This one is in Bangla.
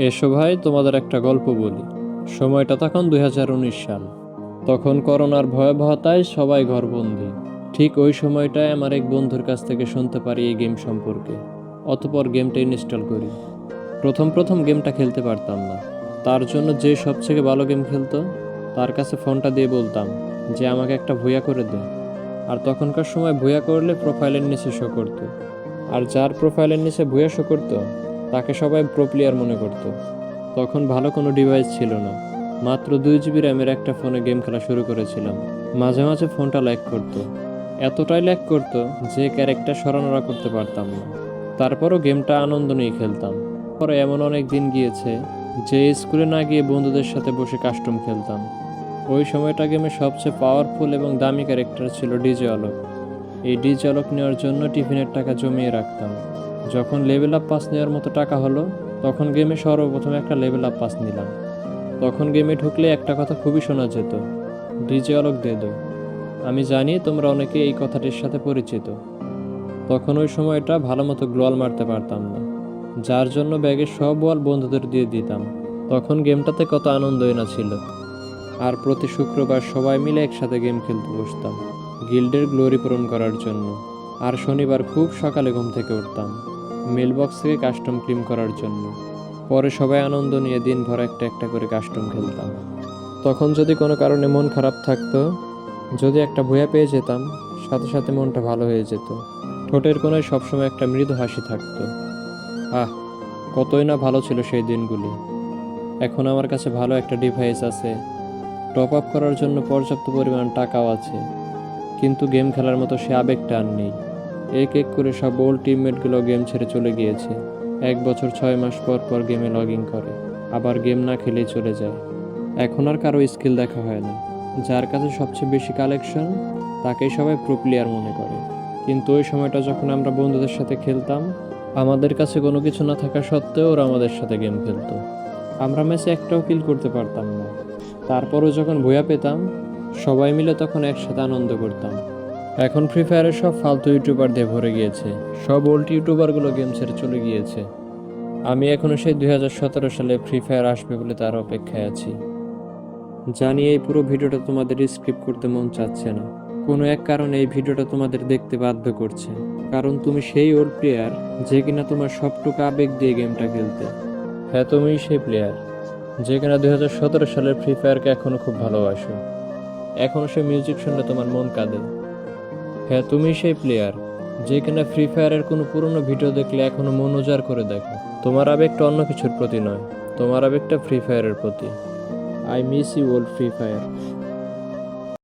এসো ভাই, তোমাদের একটা গল্প বলি। সময়টা তখন 2019 সাল। তখন করোনার ভয়াবহতায় সবাই ঘরবন্দি। ঠিক ওই সময়টায় আমার এক বন্ধুর কাছ থেকে শুনতে পারি এই গেম সম্পর্কে। অতঃপর গেমটা ইনস্টল করি। প্রথম প্রথম গেমটা খেলতে পারতাম না। তার জন্য যে সবথেকে ভালো গেম খেলতো তার কাছে ফোনটা দিয়ে বলতাম যে আমাকে একটা ভুয়া করে দে। আর তখনকার সময় ভুয়া করলে প্রোফাইলের নিচে শো করতো। আর যার প্রোফাইলের নিচে ভুয়া শো করতো তাকে সবাই প্রো প্লেয়ার মনে করতো। তখন ভালো কোনো ডিভাইস ছিল না। মাত্র 2 GB র্যামের একটা ফোনে গেম খেলা শুরু করেছিলাম। মাঝে মাঝে ফোনটা ল্যাগ করতো। এতটাই ল্যাগ করতো যে ক্যারেক্টার সরানোরা করতে পারতাম না। তারপরও গেমটা আনন্দ নিয়ে খেলতাম। পরে এমন অনেক দিন গিয়েছে যে স্কুলে না গিয়ে বন্ধুদের সাথে বসে কাস্টম খেলতাম। ওই সময়টা গেমে সবচেয়ে পাওয়ারফুল এবং দামি ক্যারেক্টার ছিল ডিজে আলোক। এই ডিজে আলোক নেওয়ার জন্য টিফিনের টাকা জমিয়ে রাখতাম। যখন লেভেল আপ পাস নেওয়ার মতো টাকা হলো তখন গেমে সর্বপ্রথম একটা লেভেল আপ পাস নিলাম। তখন গেমে ঢুকলে একটা কথা খুবই শোনা যেত, ডিজে আলোক দে দো। আমি জানি তোমরা অনেকে এই কথাটির সাথে পরিচিত। তখন ওই সময়টা ভালো মতো গ্লোয়াল মারতে পারতাম না, যার জন্য ব্যাগের সব বল বন্ধুদের দিয়ে দিতাম। তখন গেমটাতে কত আনন্দই না ছিল। আর প্রতি শুক্রবার সবাই মিলে একসাথে গেম খেলতে বসতাম, গিল্ডের গ্লোরি পূরণ করার জন্য। আর শনিবার খুব সকালে ঘুম থেকে উঠতাম মেলবক্স থেকে কাস্টম ক্লেম করার জন্য। পরে সবাই আনন্দ নিয়ে দিনভর একটা একটা করে কাস্টম খেলতাম। তখন যদি কোনো কারণে মন খারাপ থাকতো, যদি একটা ভুয়া পেয়ে যেতাম, সাথে সাথে মনটা ভালো হয়ে যেত। ঠোঁটের কোণায় সবসময় একটা মৃদু হাসি থাকতো। আহ, কতই না ভালো ছিল সেই দিনগুলি। এখন আমার কাছে ভালো একটা ডিভাইস আছে, টপ আপ করার জন্য পর্যাপ্ত পরিমাণ টাকাও আছে, কিন্তু গেম খেলার মতো সে আবেগটা আর নেই। এক এক করে সব ওল্ড টিমমেটগুলো গেম ছেড়ে চলে গিয়েছে। 1 বছর 6 মাস পর পর গেমে লগ ইন করে, আবার গেম না খেলেই চলে যায়। এখন আর কারো স্কিল দেখা হয় না। যার কাছে সবচেয়ে বেশি কালেকশন তাকেই সবাই প্রো প্লেয়ার মনে করে। কিন্তু ওই সময়টা যখন আমরা বন্ধুদের সাথে খেলতাম, আমাদের কাছে কোনো কিছু না থাকা সত্ত্বেও ওরা আমাদের সাথে গেম খেলতো। আমরা ম্যাচে একটাও কিল করতে পারতাম না। তারপরও যখন ভুয়া পেতাম, সবাই মিলে তখন একসাথে আনন্দ করতাম। এখন ফ্রি ফায়ারের সব ফালতু ইউটিউবার দিয়ে ভরে গিয়েছে। সব ওল্ড ইউটিউবারগুলো গেম ছেড়ে চলে গিয়েছে। আমি এখনো সেই 2017 সালে ফ্রি ফায়ার আসবে বলে তার অপেক্ষায় আছি। জানি এই পুরো ভিডিওটা তোমাদের স্ক্রিপ্ট করতে মন চাচ্ছে না। কোনো এক কারণে এই ভিডিওটা তোমাদের দেখতে বাধ্য করছে। কারণ তুমি সেই ওল্ড প্লেয়ার যে কিনা তোমার সবটুকু আবেগ দিয়ে গেমটা খেলতে। হ্যাঁ, তুমি সেই প্লেয়ার যে কিনা 2017 সালের ফ্রি ফায়ারকে এখনো খুব ভালোবাসো। এখনো সে মিউজিক শুনলে তোমার মন কাঁদে। হ্যাঁ, তুমি সেই প্লেয়ার যে কিনা ফ্রি ফায়ারের কোনো পুরনো ভিডিও দেখলে এখনো মন উজাড় করে দেখো। তোমার আবেগটা অন্য কিছুর প্রতি নয়, তোমার আবেগটা ফ্রি ফায়ারের প্রতি। I miss you old Free fire.